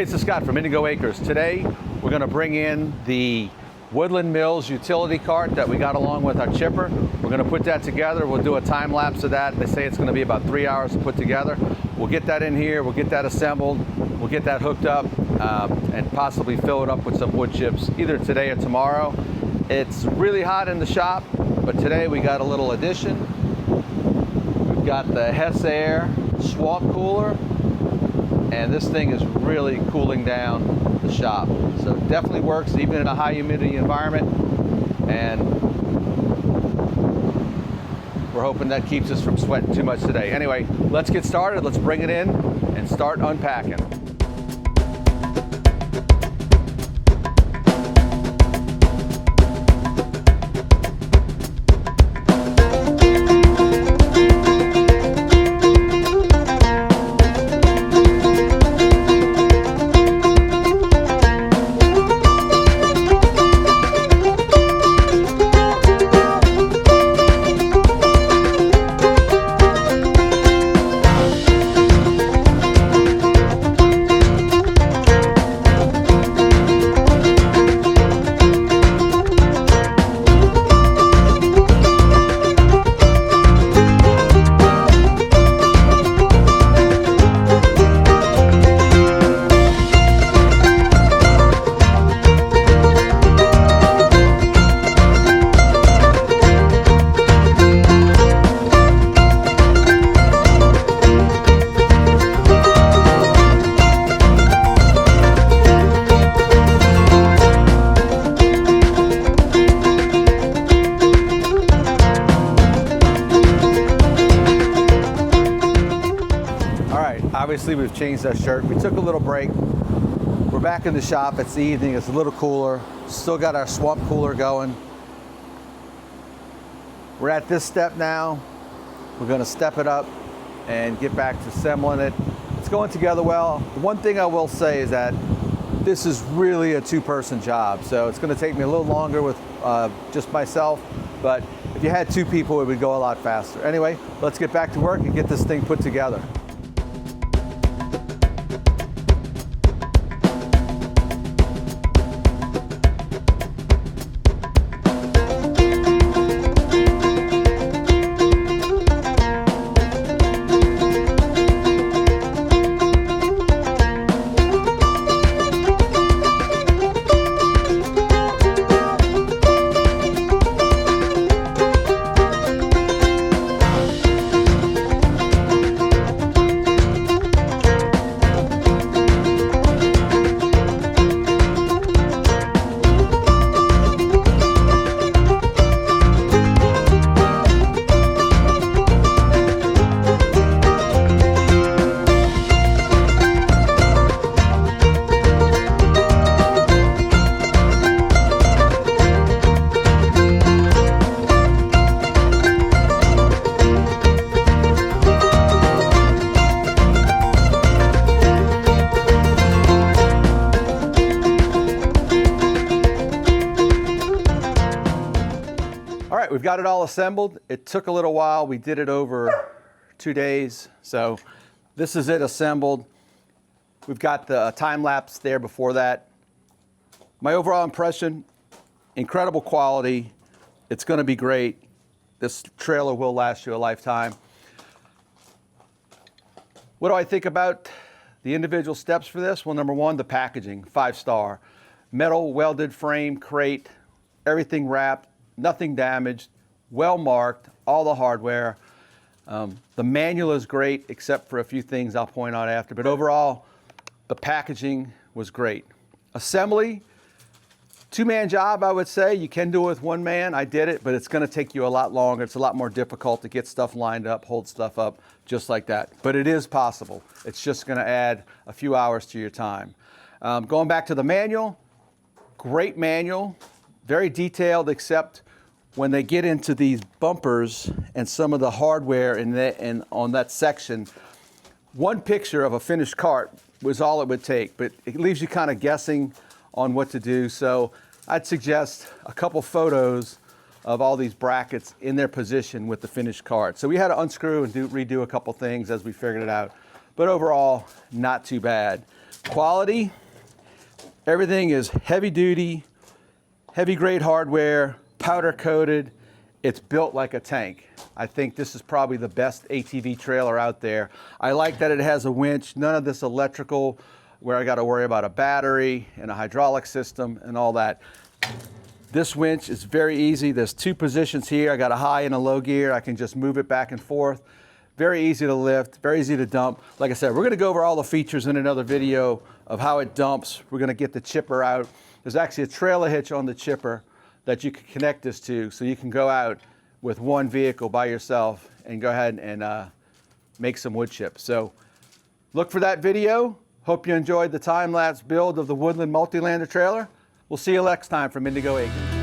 Hey, this is Scott from Indigo Acres. Today, we're going to bring in the Woodland Mills utility cart that we got along with our chipper. We're going to put that together. We'll do a time lapse of that. They say it's going to be about 3 hours to put together. We'll get that in here. We'll get that assembled. We'll get that hooked up and possibly fill it up with some wood chips either today or tomorrow. It's really hot in the shop, but today we got a little addition. We've got the Hess Air swamp cooler, and this thing is really cooling down the shop. So it definitely works even in a high humidity environment, and we're hoping that keeps us from sweating too much today. Anyway, let's get started. Let's bring it in and start unpacking. Obviously, we've changed our shirt. We took a little break. We're back in the shop. It's the evening. It's a little cooler. Still got our swamp cooler going. We're at this step now. We're going to step it up and get back to assembling it. It's going together well. The one thing I will say is that this is really a two-person job. So it's going to take me a little longer with just myself. But if you had two people, it would go a lot faster. Anyway, let's get back to work and get this thing put together. We've got it all assembled. It took a little while. We did it over 2 days. So this is it assembled. We've got the time lapse there before that. My overall impression, incredible quality. It's going to be great. This trailer will last you a lifetime. What do I think about the individual steps for this? Well, number one, the packaging, 5-star. Metal welded frame, crate, everything wrapped. Nothing damaged, well marked, all the hardware. The manual is great, except for a few things I'll point out after. But overall, the packaging was great. Assembly, two-man job, I would say. You can do it with one man. I did it, but it's going to take you a lot longer. It's a lot more difficult to get stuff lined up, hold stuff up just like that. But it is possible. It's just going to add a few hours to your time. Going back to the manual, great manual, very detailed, except when they get into these bumpers and some of the hardware and on that section, one picture of a finished cart was all it would take, but it leaves you kind of guessing on what to do. So I'd suggest a couple photos of all these brackets in their position with the finished cart. So we had to unscrew and redo a couple things as we figured it out. But overall, not too bad. Quality, everything is heavy duty, heavy grade hardware, powder coated. It's built like a tank. I think this is probably the best ATV trailer out there. I like that it has a winch, none of this electrical where I got to worry about a battery and a hydraulic system and all that. This winch is very easy. There's two positions here. I got a high and a low gear. I can just move it back and forth. Very easy to lift, very easy to dump. Like I said, we're gonna go over all the features in another video of how it dumps. We're gonna get the chipper out. There's actually a trailer hitch on the chipper that you can connect this to, so you can go out with one vehicle by yourself and go ahead and make some wood chips. So look for that video. Hope you enjoyed the time-lapse build of the Woodland Multilander trailer. We'll see you next time from Indigo Acres.